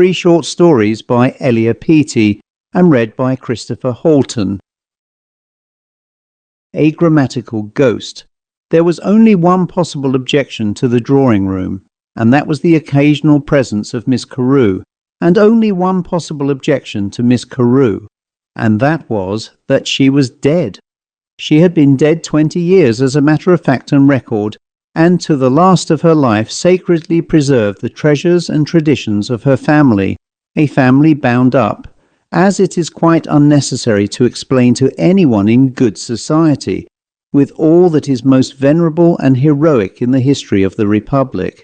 3 short stories by Elia Peattie and read by Christopher Halton. A Grammatical Ghost. There was only one possible objection to the drawing room, and that was the occasional presence of Miss Carew, and only one possible objection to Miss Carew, and that was that she was dead. She had been dead 20 years as a matter of fact and record, and to the last of her life sacredly preserved the treasures and traditions of her family, a family bound up, as it is quite unnecessary to explain to anyone in good society, with all that is most venerable and heroic in the history of the Republic.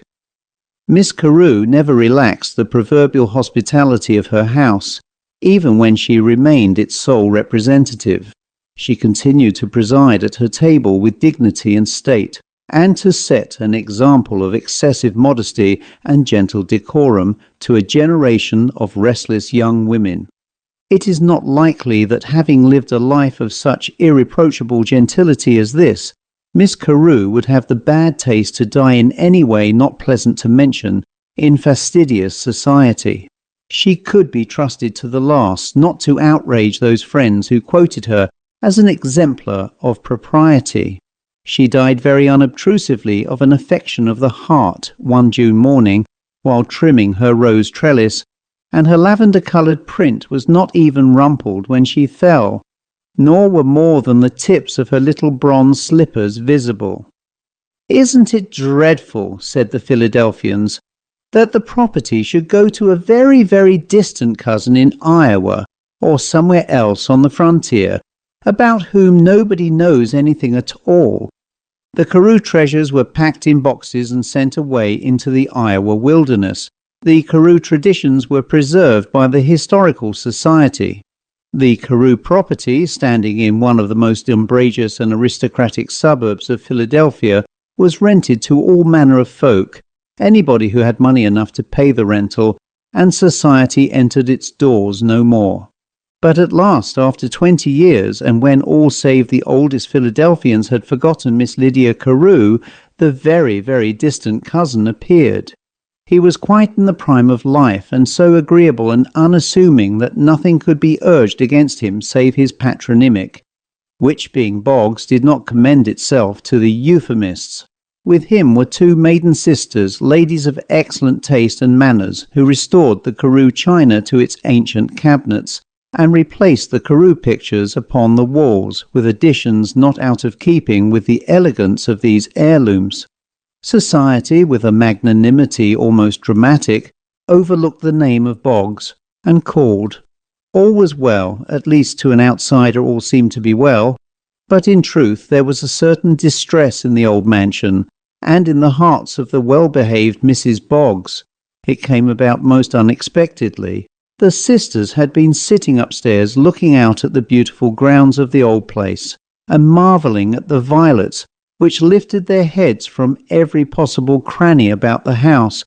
Miss Carew never relaxed the proverbial hospitality of her house, even when she remained its sole representative. She continued to preside at her table with dignity and state, and to set an example of excessive modesty and gentle decorum to a generation of restless young women. It is not likely that, having lived a life of such irreproachable gentility as this, Miss Carew would have the bad taste to die in any way not pleasant to mention in fastidious society. She could be trusted to the last not to outrage those friends who quoted her as an exemplar of propriety. She died very unobtrusively of an affection of the heart one June morning while trimming her rose trellis, and her lavender-coloured print was not even rumpled when she fell, nor were more than the tips of her little bronze slippers visible. "Isn't it dreadful," said the Philadelphians, "that the property should go to a very, very distant cousin in Iowa, or somewhere else on the frontier, about whom nobody knows anything at all?" The Carew treasures were packed in boxes and sent away into the Iowa wilderness. The Carew traditions were preserved by the Historical Society. The Carew property, standing in one of the most umbrageous and aristocratic suburbs of Philadelphia, was rented to all manner of folk, anybody who had money enough to pay the rental, and society entered its doors no more. But at last, after 20 years, and when all save the oldest Philadelphians had forgotten Miss Lydia Carew, the very, very distant cousin appeared. He was quite in the prime of life, and so agreeable and unassuming that nothing could be urged against him save his patronymic, which, being Boggs, did not commend itself to the euphemists. With him were 2 maiden sisters, ladies of excellent taste and manners, who restored the Carew china to its ancient cabinets, and replaced the Carew pictures upon the walls, with additions not out of keeping with the elegance of these heirlooms. Society, with a magnanimity almost dramatic, overlooked the name of Boggs, and called. All was well, at least to an outsider all seemed to be well, but in truth there was a certain distress in the old mansion, and in the hearts of the well-behaved Mrs. Boggs. It came about most unexpectedly. The sisters had been sitting upstairs looking out at the beautiful grounds of the old place, and marvelling at the violets which lifted their heads from every possible cranny about the house,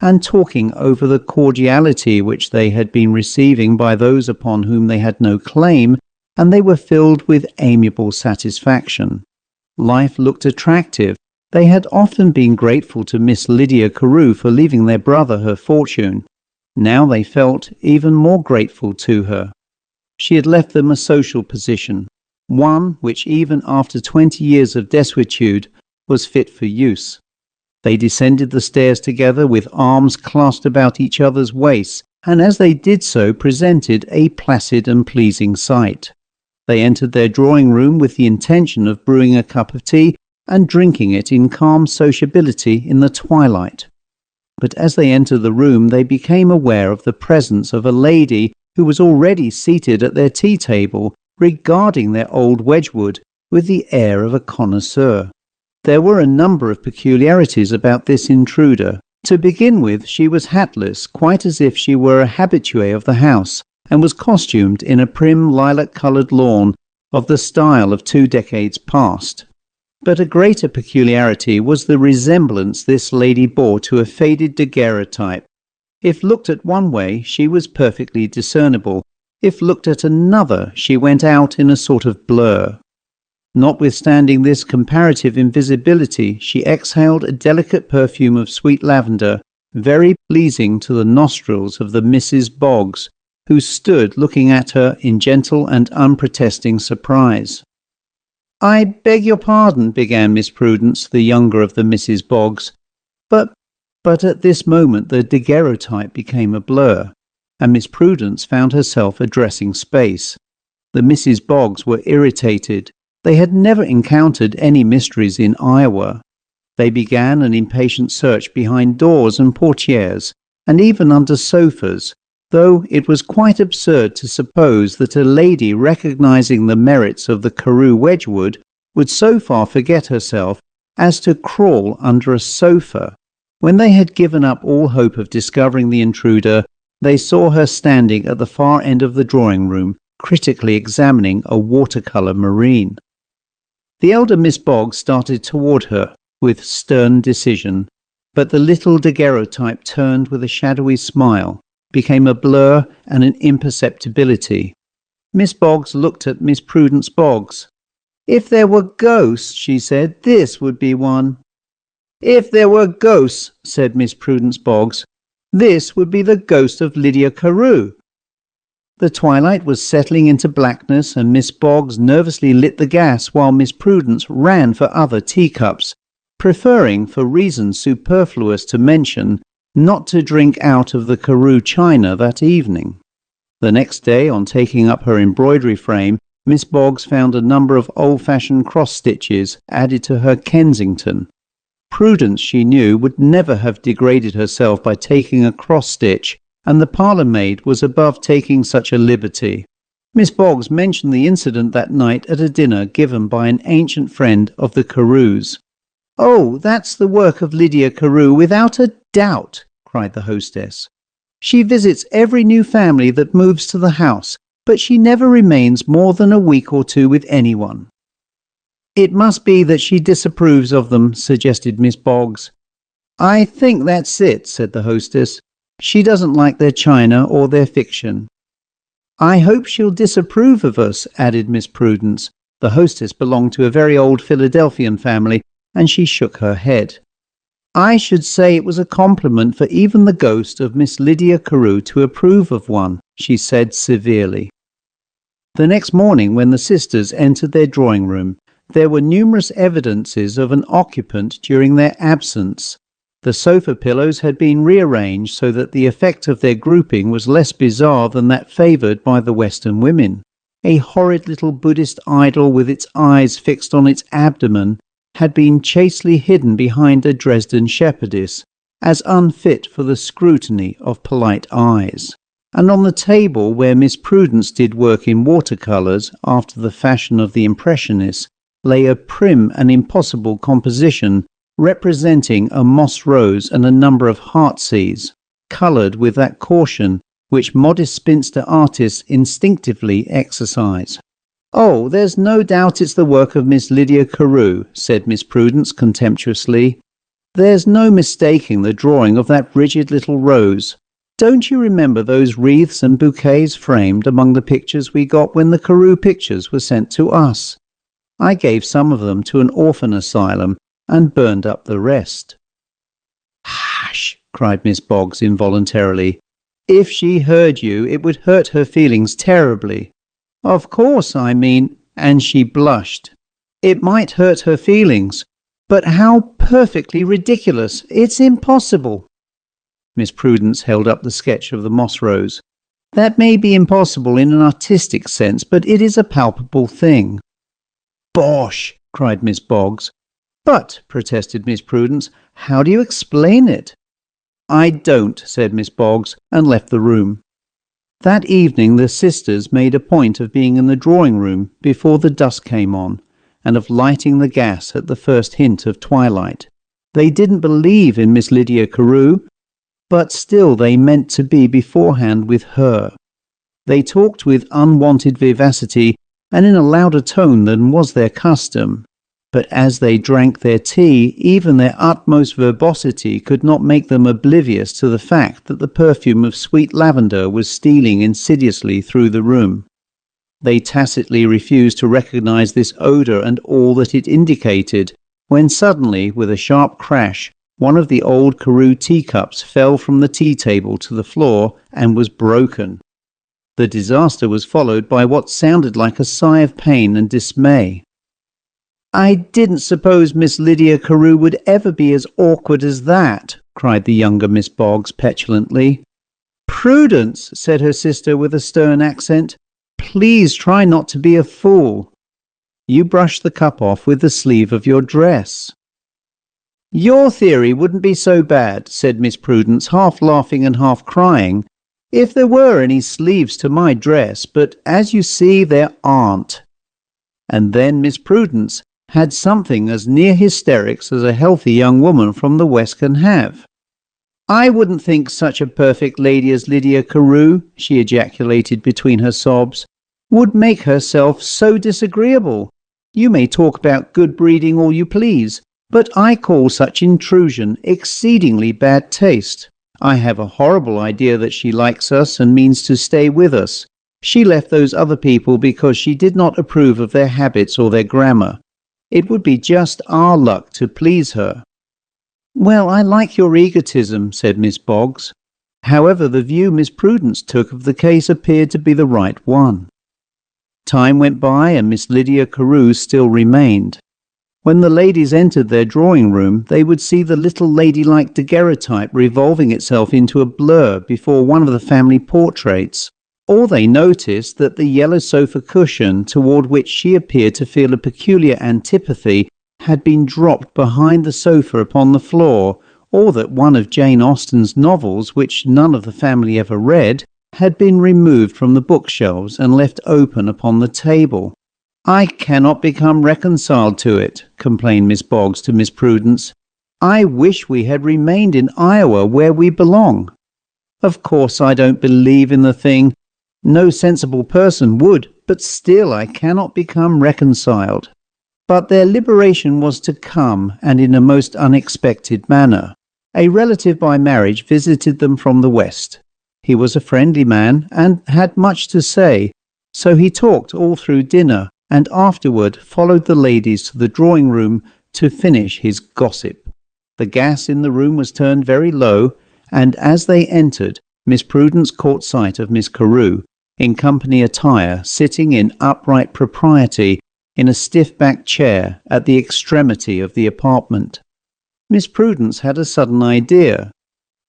and talking over the cordiality which they had been receiving by those upon whom they had no claim, and they were filled with amiable satisfaction. Life looked attractive. They had often been grateful to Miss Lydia Carew for leaving their brother her fortune. Now they felt even more grateful to her. She had left them a social position, one which even after 20 years of desuetude was fit for use. They descended the stairs together with arms clasped about each other's waists, and as they did so presented a placid and pleasing sight. They entered their drawing-room with the intention of brewing a cup of tea and drinking it in calm sociability in the twilight. But as they entered the room they became aware of the presence of a lady who was already seated at their tea-table, regarding their old Wedgwood with the air of a connoisseur. There were a number of peculiarities about this intruder. To begin with, she was hatless, quite as if she were a habituée of the house, and was costumed in a prim lilac-coloured lawn of the style of 2 decades past. But a greater peculiarity was the resemblance this lady bore to a faded daguerreotype. If looked at one way, she was perfectly discernible. If looked at another, she went out in a sort of blur. Notwithstanding this comparative invisibility, she exhaled a delicate perfume of sweet lavender, very pleasing to the nostrils of the Mrs. Boggs, who stood looking at her in gentle and unprotesting surprise. "I beg your pardon," began Miss Prudence, the younger of the Mrs. Boggs, but at this moment the daguerreotype became a blur, and Miss Prudence found herself addressing space. The Mrs. Boggs were irritated. They had never encountered any mysteries in Iowa. They began an impatient search behind doors and portieres, and even under sofas, though it was quite absurd to suppose that a lady recognizing the merits of the Carew Wedgwood would so far forget herself as to crawl under a sofa. When they had given up all hope of discovering the intruder, they saw her standing at the far end of the drawing room, critically examining a watercolour marine. The elder Miss Boggs started toward her with stern decision, but the little daguerreotype turned with a shadowy smile, became a blur and an imperceptibility. Miss Boggs looked at Miss Prudence Boggs. "If there were ghosts," she said, "this would be one." "If there were ghosts," said Miss Prudence Boggs, "this would be the ghost of Lydia Carew." The twilight was settling into blackness, and Miss Boggs nervously lit the gas while Miss Prudence ran for other teacups, preferring, for reasons superfluous to mention, not to drink out of the Carew china that evening. The next day, on taking up her embroidery frame, Miss Boggs found a number of old-fashioned cross-stitches added to her Kensington. Prudence, she knew, would never have degraded herself by taking a cross-stitch, and the parlour-maid was above taking such a liberty. Miss Boggs mentioned the incident that night at a dinner given by an ancient friend of the Carews. "Oh, that's the work of Lydia Carew, without a doubt," cried the hostess. "She visits every new family that moves to the house, but she never remains more than a week or two with anyone." "It must be that she disapproves of them," suggested Miss Boggs. "I think that's it," said the hostess. "She doesn't like their china or their fiction." "I hope she'll disapprove of us," added Miss Prudence. The hostess belonged to a very old Philadelphian family, and she shook her head. "I should say it was a compliment for even the ghost of Miss Lydia Carew to approve of one," she said severely. The next morning, when the sisters entered their drawing-room, there were numerous evidences of an occupant during their absence. The sofa pillows had been rearranged so that the effect of their grouping was less bizarre than that favoured by the Western women. A horrid little Buddhist idol with its eyes fixed on its abdomen had been chastely hidden behind a Dresden shepherdess, as unfit for the scrutiny of polite eyes. And on the table where Miss Prudence did work in watercolours after the fashion of the Impressionists lay a prim and impossible composition representing a moss rose and a number of heartsease, coloured with that caution which modest spinster artists instinctively exercise. "Oh, there's no doubt it's the work of Miss Lydia Carew," said Miss Prudence contemptuously. "There's no mistaking the drawing of that rigid little rose. Don't you remember those wreaths and bouquets framed among the pictures we got when the Carew pictures were sent to us? I gave some of them to an orphan asylum and burned up the rest." "Hush!" cried Miss Boggs involuntarily. "If she heard you, it would hurt her feelings terribly." "Of course, I mean," and she blushed. "It might hurt her feelings, but how perfectly ridiculous! It's impossible." Miss Prudence held up the sketch of the moss rose. "That may be impossible in an artistic sense, but it is a palpable thing." "Bosh!" cried Miss Boggs. "But," protested Miss Prudence, "how do you explain it?" "I don't," said Miss Boggs, and left the room. That evening the sisters made a point of being in the drawing-room before the dusk came on, and of lighting the gas at the first hint of twilight. They didn't believe in Miss Lydia Carew, but still they meant to be beforehand with her. They talked with unwonted vivacity and in a louder tone than was their custom. But as they drank their tea, even their utmost verbosity could not make them oblivious to the fact that the perfume of sweet lavender was stealing insidiously through the room. They tacitly refused to recognize this odour and all that it indicated, when suddenly, with a sharp crash, One of the old Carew teacups fell from the tea table to the floor and was broken. The disaster was followed by what sounded like a sigh of pain and dismay. "I didn't suppose Miss Lydia Carew would ever be as awkward as that," cried the younger Miss Boggs petulantly. "Prudence," said her sister with a stern accent. "Please try not to be a fool. You brushed the cup off with the sleeve of your dress." "Your theory wouldn't be so bad," said Miss Prudence, half laughing and half crying, "if there were any sleeves to my dress, but as you see there aren't." And then Miss Prudence had something as near hysterics as a healthy young woman from the West can have. "I wouldn't think such a perfect lady as Lydia Carew," she ejaculated between her sobs, "would make herself so disagreeable. You may talk about good breeding all you please, but I call such intrusion exceedingly bad taste. I have a horrible idea that she likes us and means to stay with us. She left those other people because she did not approve of their habits or their grammar. It would be just our luck to please her." "Well, I like your egotism," said Miss Boggs. However, the view Miss Prudence took of the case appeared to be the right one. Time went by and Miss Lydia Carew still remained. When the ladies entered their drawing-room, they would see the little ladylike daguerreotype revolving itself into a blur before one of the family portraits, or they noticed that the yellow sofa cushion toward which she appeared to feel a peculiar antipathy had been dropped behind the sofa upon the floor, or that one of Jane Austen's novels, which none of the family ever read, had been removed from the bookshelves and left open upon the table. "I cannot become reconciled to it," complained Miss Boggs to Miss Prudence. "I wish we had remained in Iowa where we belong. Of course I don't believe in the thing. No sensible person would, but still I cannot become reconciled." But their liberation was to come, and in a most unexpected manner. A relative by marriage visited them from the West. He was a friendly man and had much to say, so he talked all through dinner and afterward followed the ladies to the drawing-room to finish his gossip. The gas in the room was turned very low, and as they entered, Miss Prudence caught sight of Miss Carew, in company attire, sitting in upright propriety in a stiff-backed chair at the extremity of the apartment. Miss Prudence had a sudden idea.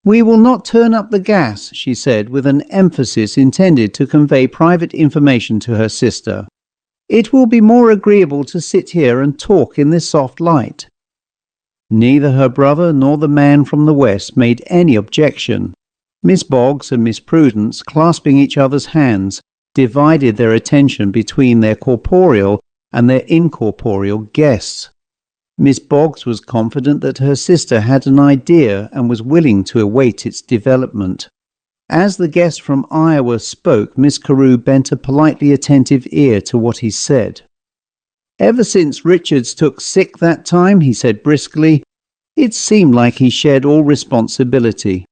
"We will not turn up the gas," she said, with an emphasis intended to convey private information to her sister. "It will be more agreeable to sit here and talk in this soft light." Neither her brother nor the man from the West made any objection. Miss Boggs and Miss Prudence, clasping each other's hands, divided their attention between their corporeal and their incorporeal guests. Miss Boggs was confident that her sister had an idea and was willing to await its development. As the guest from Iowa spoke, Miss Carew bent a politely attentive ear to what he said. "Ever since Richards took sick that time," he said briskly, "it seemed like he shared all responsibility."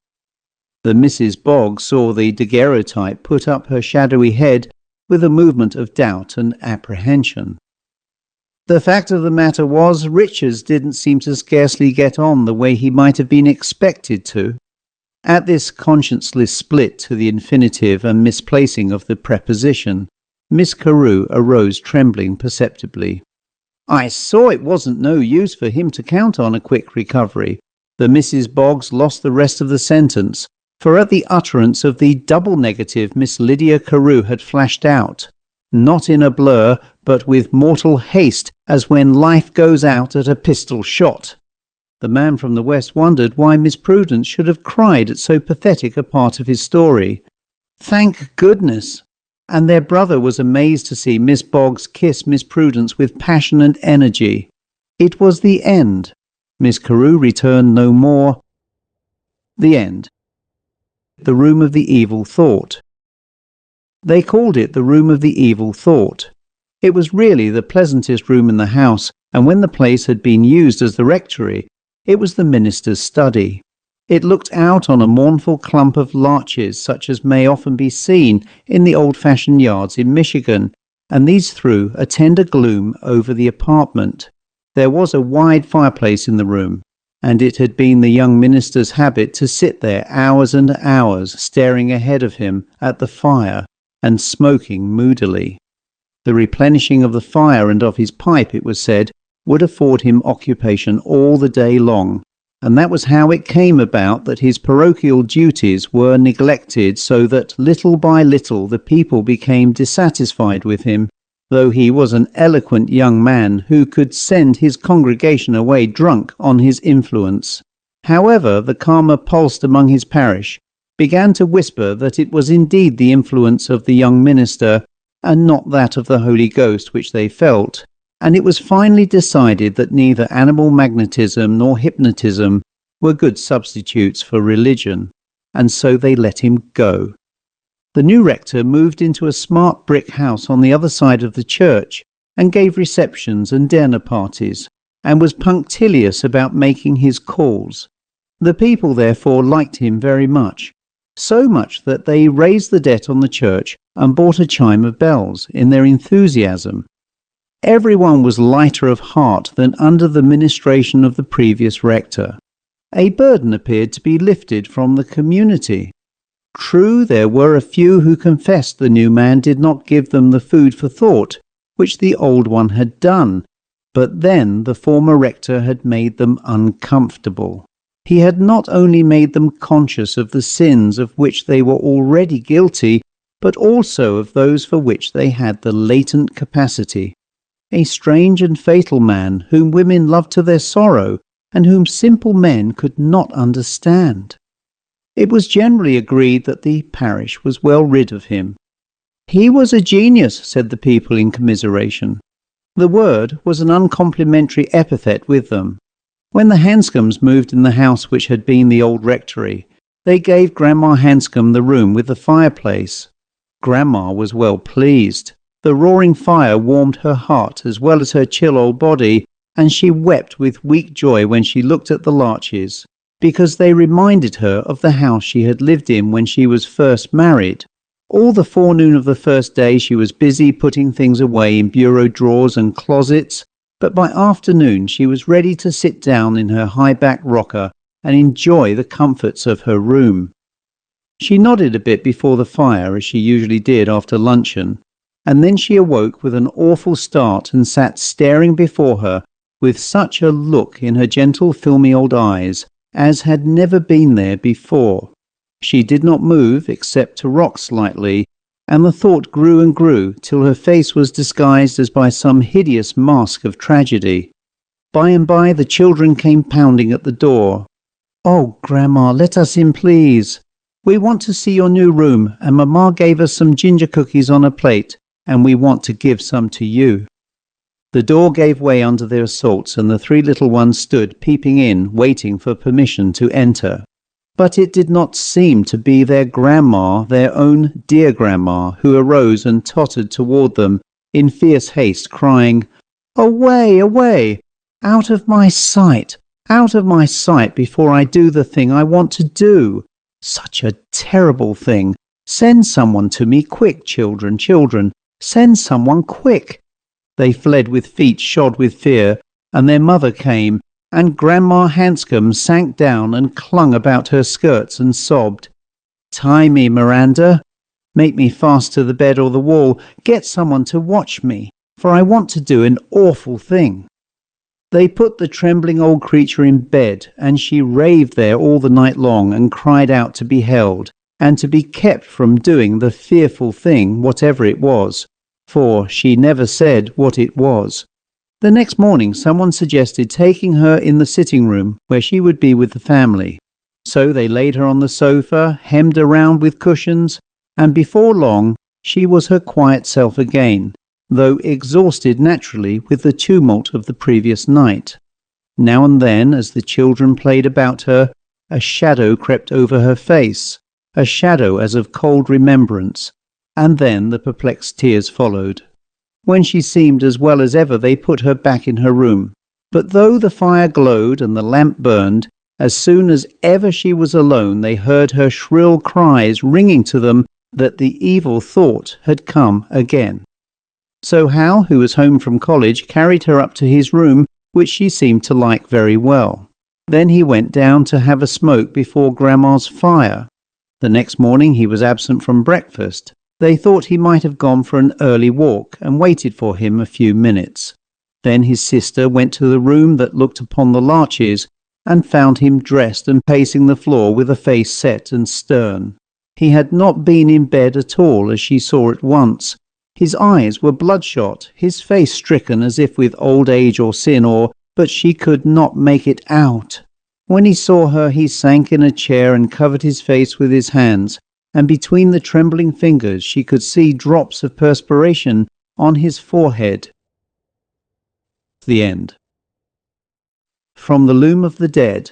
The Mrs. Boggs saw the daguerreotype put up her shadowy head with a movement of doubt and apprehension. The fact of the matter was, Richards didn't seem to scarcely get on the way he might have been expected to. At this conscienceless split to the infinitive and misplacing of the preposition, Miss Carew arose trembling perceptibly. "I saw it wasn't no use for him to count on a quick recovery." The Mrs. Boggs lost the rest of the sentence, for at the utterance of the double negative Miss Lydia Carew had flashed out, not in a blur, but with mortal haste, as when life goes out at a pistol shot. The man from the West wondered why Miss Prudence should have cried at so pathetic a part of his story. Thank goodness! And their brother was amazed to see Miss Boggs kiss Miss Prudence with passion and energy. It was the end. Miss Carew returned no more. The end. The Room of the Evil Thought. They called it the Room of the Evil Thought. It was really the pleasantest room in the house, and when the place had been used as the rectory, it was the minister's study. It looked out on a mournful clump of larches such as may often be seen in the old-fashioned yards in Michigan, and these threw a tender gloom over the apartment. There was a wide fireplace in the room. and it had been the young minister's habit to sit there hours and hours staring ahead of him at the fire and smoking moodily. The replenishing of the fire and of his pipe, it was said, would afford him occupation all the day long, and that was how it came about that his parochial duties were neglected, so that little by little the people became dissatisfied with him, though he was an eloquent young man who could send his congregation away drunk on his influence. However, the calmer pulsed among his parish began to whisper that it was indeed the influence of the young minister, and not that of the Holy Ghost which they felt, and it was finally decided that neither animal magnetism nor hypnotism were good substitutes for religion, and so they let him go. The new rector moved into a smart brick house on the other side of the church and gave receptions and dinner parties, and was punctilious about making his calls. The people therefore liked him very much, so much that they raised the debt on the church and bought a chime of bells in their enthusiasm. Everyone was lighter of heart than under the ministration of the previous rector. A burden appeared to be lifted from the community. True, there were a few who confessed the new man did not give them the food for thought which the old one had done, but then the former rector had made them uncomfortable. He had not only made them conscious of the sins of which they were already guilty, but also of those for which they had the latent capacity. A strange and fatal man whom women loved to their sorrow, and whom simple men could not understand. It was generally agreed that the parish was well rid of him. He was a genius, said the people in commiseration. The word was an uncomplimentary epithet with them. When the Hanscombs moved in the house which had been the old rectory, they gave Grandma Hanscomb the room with the fireplace. Grandma was well pleased. The roaring fire warmed her heart as well as her chill old body, and she wept with weak joy when she looked at the larches, because they reminded her of the house she had lived in when she was first married. All the forenoon of the first day she was busy putting things away in bureau drawers and closets, but by afternoon she was ready to sit down in her high-back rocker and enjoy the comforts of her room. She nodded a bit before the fire, as she usually did after luncheon, and then she awoke with an awful start and sat staring before her with such a look in her gentle filmy old eyes as had never been there before. She did not move except to rock slightly, and the thought grew and grew till her face was disguised as by some hideous mask of tragedy. By and by the children came pounding at the door. "Oh, Grandma, let us in, please. We want to see your new room, and Mamma gave us some ginger cookies on a plate, and we want to give some to you." The door gave way under their assaults, and the three little ones stood peeping in, waiting for permission to enter. But it did not seem to be their grandma, their own dear grandma, who arose and tottered toward them in fierce haste, crying, "Away, away! Out of my sight! Out of my sight before I do the thing I want to do! Such a terrible thing! Send someone to me, quick, children, children! Send someone, quick!" They fled with feet shod with fear, and their mother came, and Grandma Hanscom sank down and clung about her skirts and sobbed. "Tie me, Miranda. Make me fast to the bed or the wall. Get someone to watch me, for I want to do an awful thing." They put the trembling old creature in bed, and she raved there all the night long and cried out to be held, and to be kept from doing the fearful thing, whatever it was, for she never said what it was. The next morning someone suggested taking her in the sitting room where she would be with the family. So they laid her on the sofa, hemmed around with cushions, and before long she was her quiet self again, though exhausted naturally with the tumult of the previous night. Now and then, as the children played about her, a shadow crept over her face, a shadow as of cold remembrance, and then the perplexed tears followed. When she seemed as well as ever, they put her back in her room. But though the fire glowed and the lamp burned, as soon as ever she was alone, they heard her shrill cries ringing to them that the evil thought had come again. So Hal, who was home from college, carried her up to his room, which she seemed to like very well. Then he went down to have a smoke before Grandma's fire. The next morning he was absent from breakfast. They thought he might have gone for an early walk and waited for him a few minutes. Then his sister went to the room that looked upon the larches and found him dressed and pacing the floor with a face set and stern. He had not been in bed at all, as she saw at once. His eyes were bloodshot, his face stricken as if with old age or sin, but she could not make it out. When he saw her, he sank in a chair and covered his face with his hands, and between the trembling fingers she could see drops of perspiration on his forehead. The end. From the Loom of the Dead.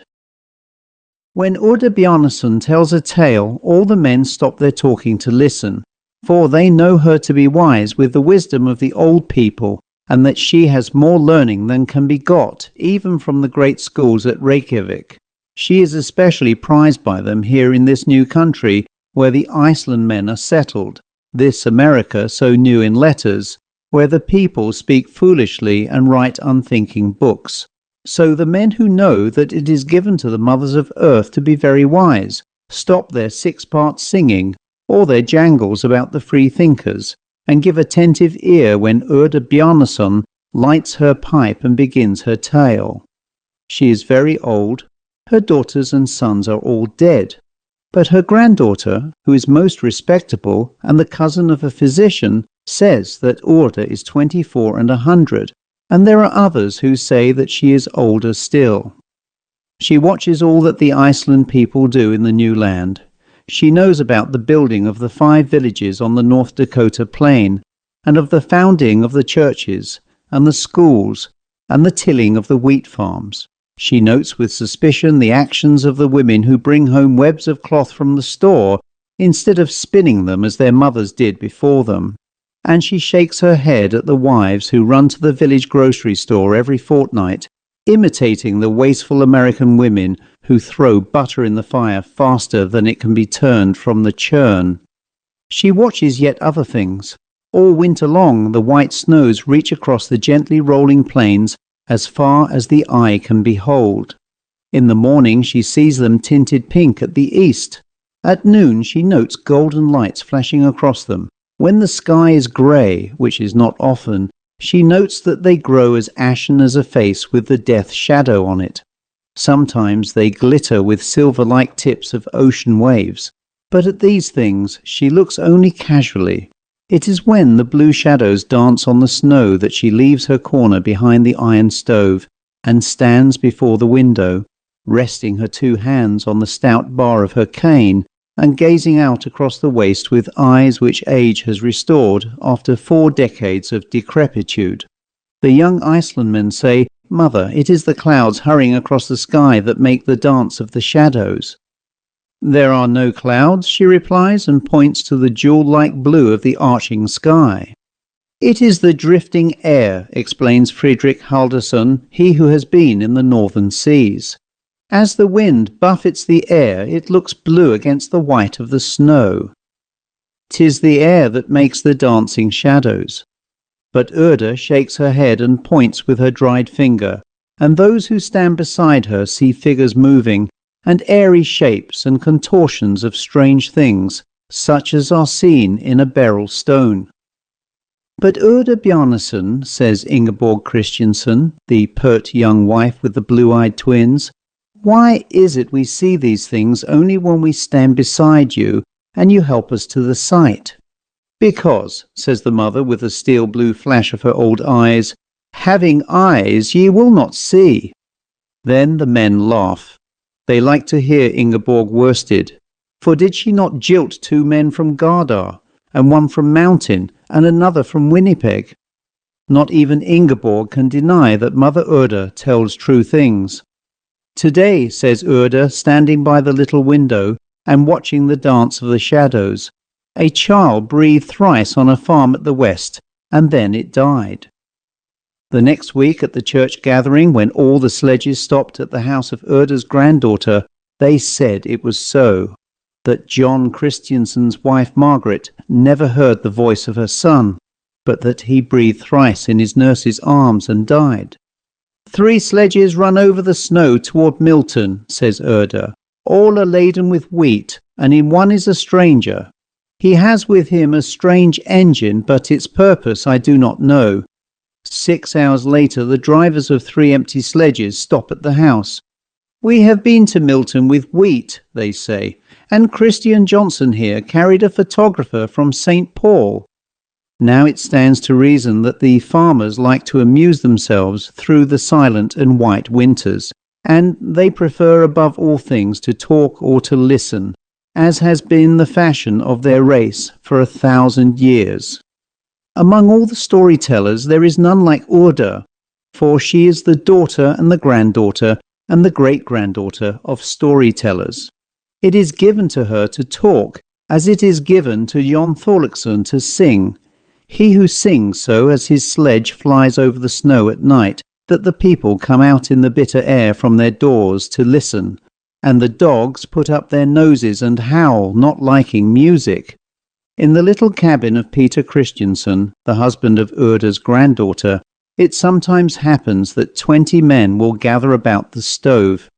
When Urda Bjarnason tells a tale, all the men stop their talking to listen, for they know her to be wise with the wisdom of the old people, and that she has more learning than can be got, even from the great schools at Reykjavik. She is especially prized by them here in this new country, where the Iceland men are settled, this America so new in letters, where the people speak foolishly and write unthinking books. So the men who know that it is given to the mothers of earth to be very wise stop their six-part singing or their jangles about the free thinkers, and give attentive ear when Urda Bjarnason lights her pipe and begins her tale. She is very old, her daughters and sons are all dead, but her granddaughter, who is most respectable and the cousin of a physician, says that Urda is 24 and 100, and there are others who say that she is older still. She watches all that the Iceland people do in the new land. She knows about the building of the 5 villages on the North Dakota plain, and of the founding of the churches, and the schools, and the tilling of the wheat farms. She notes with suspicion the actions of the women who bring home webs of cloth from the store, instead of spinning them as their mothers did before them. And she shakes her head at the wives who run to the village grocery store every fortnight, imitating the wasteful American women who throw butter in the fire faster than it can be turned from the churn. She watches yet other things. All winter long the white snows reach across the gently rolling plains as far as the eye can behold. In the morning she sees them tinted pink at the east. At noon she notes golden lights flashing across them. When the sky is grey, which is not often, she notes that they grow as ashen as a face with the death shadow on it. Sometimes they glitter with silver-like tips of ocean waves, but at these things she looks only casually. It is when the blue shadows dance on the snow that she leaves her corner behind the iron stove and stands before the window, resting her 2 hands on the stout bar of her cane and gazing out across the waste with eyes which age has restored after 4 decades of decrepitude. The young Icelandmen say, "Mother, it is the clouds hurrying across the sky that make the dance of the shadows." "There are no clouds," she replies, and points to the jewel-like blue of the arching sky. "It is the drifting air," explains Friedrich Halderson, he who has been in the northern seas. As the wind buffets the air, it looks blue against the white of the snow. 'Tis the air that makes the dancing shadows. But Urda shakes her head and points with her dried finger, and those who stand beside her see figures moving, and airy shapes and contortions of strange things, such as are seen in a beryl stone. "But Urda Bjarnason," says Ingeborg Christiansen, the pert young wife with the blue-eyed twins, "why is it we see these things only when we stand beside you and you help us to the sight?" "Because," says the mother with a steel-blue flash of her old eyes, "having eyes ye will not see." Then the men laugh. They like to hear Ingeborg worsted, for did she not jilt 2 men from Gardar, and 1 from Mountain, and another from Winnipeg? Not even Ingeborg can deny that Mother Urda tells true things. "Today," says Urda, standing by the little window and watching the dance of the shadows, "a child breathed thrice on a farm at the west, and then it died." The next week at the church gathering, when all the sledges stopped at the house of Urda's granddaughter, they said it was so, that John Christiansen's wife Margaret never heard the voice of her son, but that he breathed thrice in his nurse's arms and died. "3 sledges run over the snow toward Milton," says Urda. "All are laden with wheat, and in one is a stranger. He has with him a strange engine, but its purpose I do not know." 6 hours later, the drivers of 3 empty sledges stop at the house. "We have been to Milton with wheat," they say, "and Christian Johnson here carried a photographer from St. Paul." Now it stands to reason that the farmers like to amuse themselves through the silent and white winters, and they prefer above all things to talk or to listen, as has been the fashion of their race for 1,000 years. Among all the storytellers there is none like Urda, for she is the daughter and the granddaughter and the great-granddaughter of storytellers. It is given to her to talk, as it is given to Jon Thorlakson to sing. He who sings so as his sledge flies over the snow at night, that the people come out in the bitter air from their doors to listen, and the dogs put up their noses and howl, not liking music. In the little cabin of Peter Christiansen, the husband of Urda's granddaughter, it sometimes happens that 20 men will gather about the stove.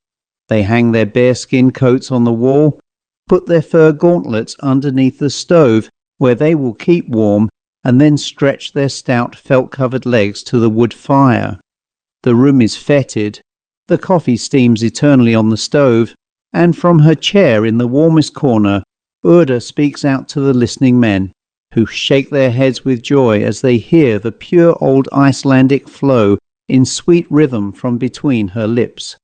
They hang their bearskin coats on the wall, put their fur gauntlets underneath the stove, where they will keep warm, and then stretch their stout felt-covered legs to the wood fire. The room is fetid, the coffee steams eternally on the stove, and from her chair in the warmest corner, Urda speaks out to the listening men, who shake their heads with joy as they hear the pure old Icelandic flow in sweet rhythm from between her lips.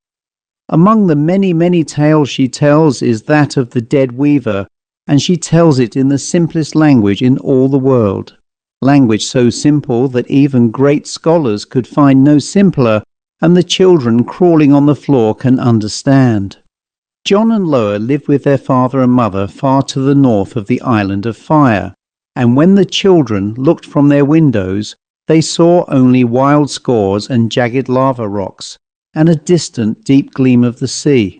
Among the many, many tales she tells is that of the dead weaver, and she tells it in the simplest language in all the world. Language so simple that even great scholars could find no simpler, and the children crawling on the floor can understand. John and Loa lived with their father and mother far to the north of the island of fire, and when the children looked from their windows, they saw only wild scores and jagged lava rocks, and a distant deep gleam of the sea.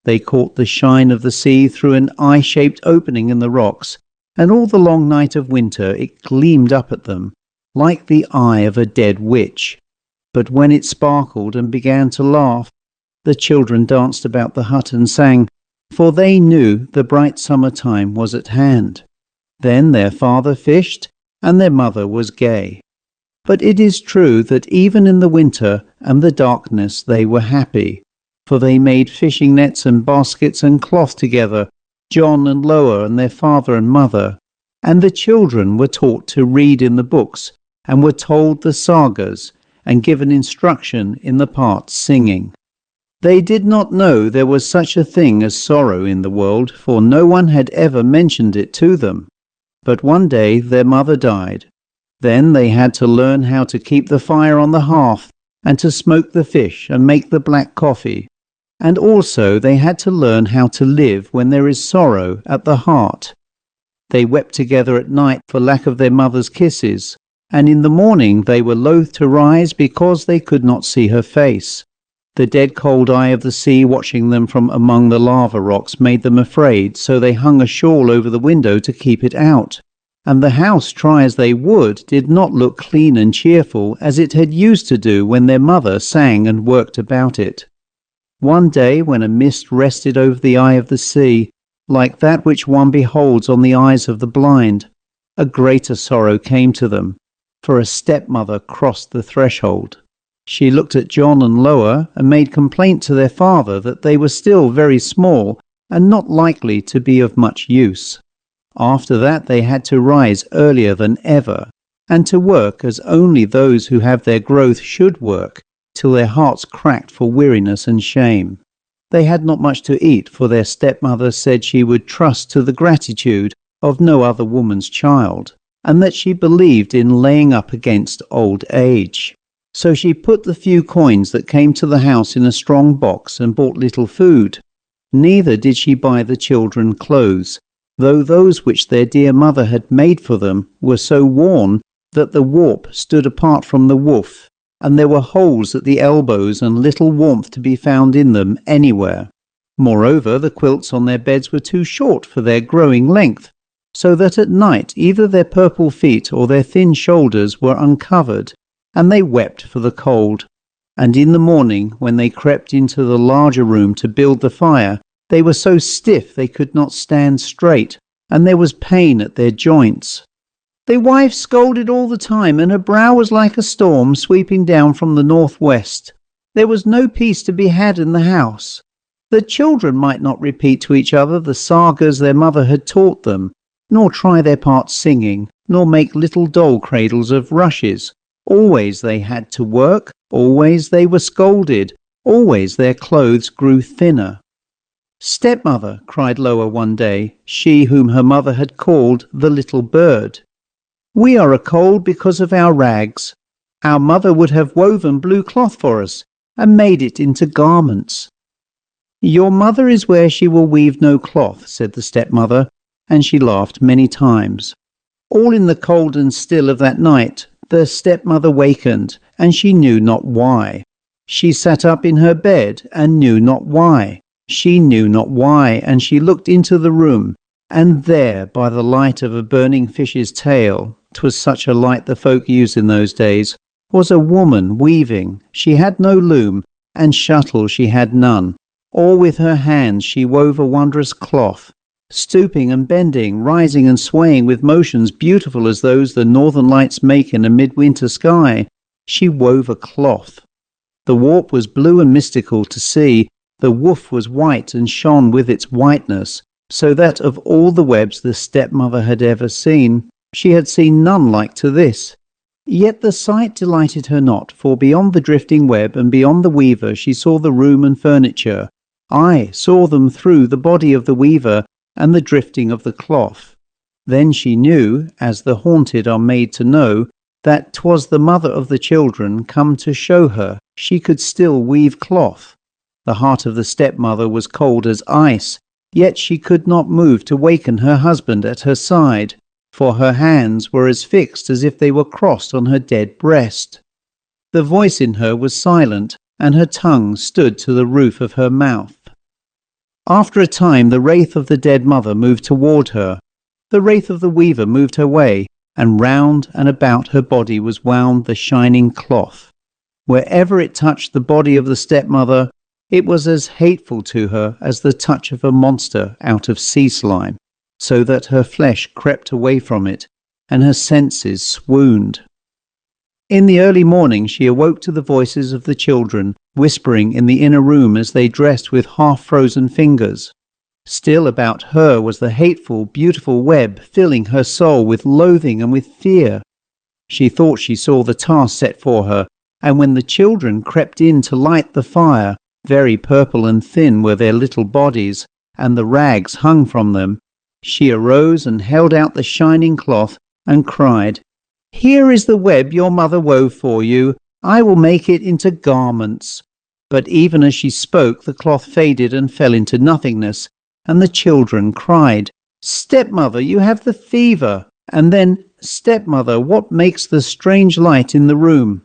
They caught the shine of the sea through an eye-shaped opening in the rocks, and all the long night of winter it gleamed up at them, like the eye of a dead witch. But when it sparkled and began to laugh, the children danced about the hut and sang, for they knew the bright summer time was at hand. Then their father fished, and their mother was gay. But it is true that even in the winter and the darkness they were happy, for they made fishing nets and baskets and cloth together, John and Loa and their father and mother, and the children were taught to read in the books, and were told the sagas, and given instruction in the parts singing. They did not know there was such a thing as sorrow in the world, for no one had ever mentioned it to them. But one day their mother died. Then they had to learn how to keep the fire on the hearth, and to smoke the fish and make the black coffee. And also they had to learn how to live when there is sorrow at the heart. They wept together at night for lack of their mother's kisses, and in the morning they were loath to rise because they could not see her face. The dead cold eye of the sea watching them from among the lava rocks made them afraid, so they hung a shawl over the window to keep it out. And the house, try as they would, did not look clean and cheerful as it had used to do when their mother sang and worked about it. One day, when a mist rested over the eye of the sea, like that which one beholds on the eyes of the blind, a greater sorrow came to them, for a stepmother crossed the threshold. She looked at John and Loa and made complaint to their father that they were still very small and not likely to be of much use. After that they had to rise earlier than ever, and to work as only those who have their growth should work, till their hearts cracked for weariness and shame. They had not much to eat, for their stepmother said she would trust to the gratitude of no other woman's child, and that she believed in laying up against old age. So she put the few coins that came to the house in a strong box and bought little food. Neither did she buy the children clothes, though those which their dear mother had made for them were so worn that the warp stood apart from the woof, and there were holes at the elbows and little warmth to be found in them anywhere. Moreover, the quilts on their beds were too short for their growing length, so that at night either their purple feet or their thin shoulders were uncovered, and they wept for the cold. and in the morning, when they crept into the larger room to build the fire, they were so stiff they could not stand straight, and there was pain at their joints. Their wife scolded all the time, and her brow was like a storm sweeping down from the northwest. There was no peace to be had in the house. The children might not repeat to each other the sagas their mother had taught them, nor try their parts singing, nor make little doll cradles of rushes. Always they had to work, always they were scolded, always their clothes grew thinner. "Stepmother," cried Loa one day, she whom her mother had called the little bird, "we are a cold because of our rags. Our mother would have woven blue cloth for us, and made it into garments." "Your mother is where she will weave no cloth," said the stepmother, and she laughed many times. All in the cold and still of that night, the stepmother wakened, and she knew not why. She sat up in her bed, and knew not why. She knew not why, and she looked into the room, and there, by the light of a burning fish's tail, 'twas such a light the folk used in those days, was a woman weaving. She had no loom, and shuttle she had none. All with her hands she wove a wondrous cloth. Stooping and bending, rising and swaying with motions beautiful as those the northern lights make in a midwinter sky, she wove a cloth. The warp was blue and mystical to see, the woof was white and shone with its whiteness, so that of all the webs the stepmother had ever seen, she had seen none like to this. Yet the sight delighted her not, for beyond the drifting web and beyond the weaver she saw the room and furniture. I saw them through the body of the weaver and the drifting of the cloth. Then she knew, as the haunted are made to know, that 'twas the mother of the children come to show her she could still weave cloth. The heart of the stepmother was cold as ice, yet she could not move to waken her husband at her side, for her hands were as fixed as if they were crossed on her dead breast. The voice in her was silent, and her tongue stood to the roof of her mouth. After a time the wraith of the dead mother moved toward her. The wraith of the weaver moved her way, and round and about her body was wound the shining cloth. Wherever it touched the body of the stepmother, it was as hateful to her as the touch of a monster out of sea slime, so that her flesh crept away from it, and her senses swooned. In the early morning she awoke to the voices of the children, whispering in the inner room as they dressed with half-frozen fingers. Still about her was the hateful, beautiful web, filling her soul with loathing and with fear. She thought she saw the task set for her, and when the children crept in to light the fire, very purple and thin were their little bodies, and the rags hung from them, she arose and held out the shining cloth and cried, "Here is the web your mother wove for you. I will make it into garments." But even as she spoke, the cloth faded and fell into nothingness, and the children cried, "Stepmother, you have the fever." And then, "Stepmother, what makes the strange light in the room?"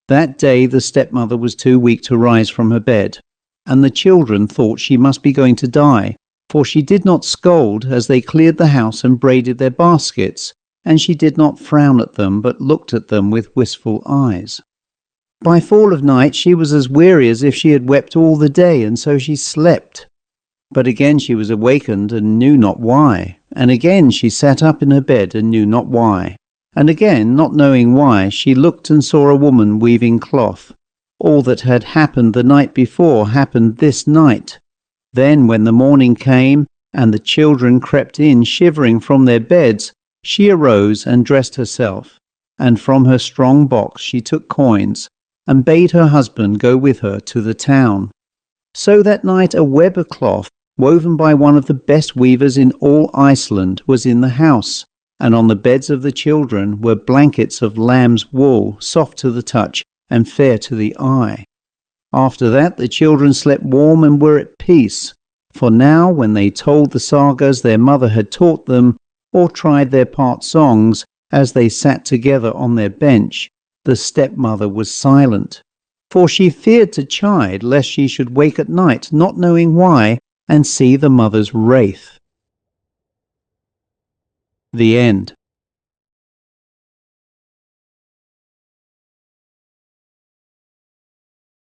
That day the stepmother was too weak to rise from her bed, and the children thought she must be going to die, for she did not scold as they cleared the house and braided their baskets, and she did not frown at them, but looked at them with wistful eyes. By fall of night she was as weary as if she had wept all the day, and so she slept. But again she was awakened and knew not why, and again she sat up in her bed and knew not why, and again, not knowing why, she looked and saw a woman weaving cloth. All that had happened the night before happened this night. Then when the morning came, and the children crept in shivering from their beds, she arose and dressed herself, and from her strong box she took coins, and bade her husband go with her to the town. So that night a web of cloth, woven by one of the best weavers in all Iceland, was in the house, and on the beds of the children were blankets of lamb's wool, soft to the touch and fair to the eye. After that the children slept warm and were at peace, for now when they told the sagas their mother had taught them, or tried their part songs as they sat together on their bench, the stepmother was silent, for she feared to chide lest she should wake at night, not knowing why, and see the mother's wraith. The end.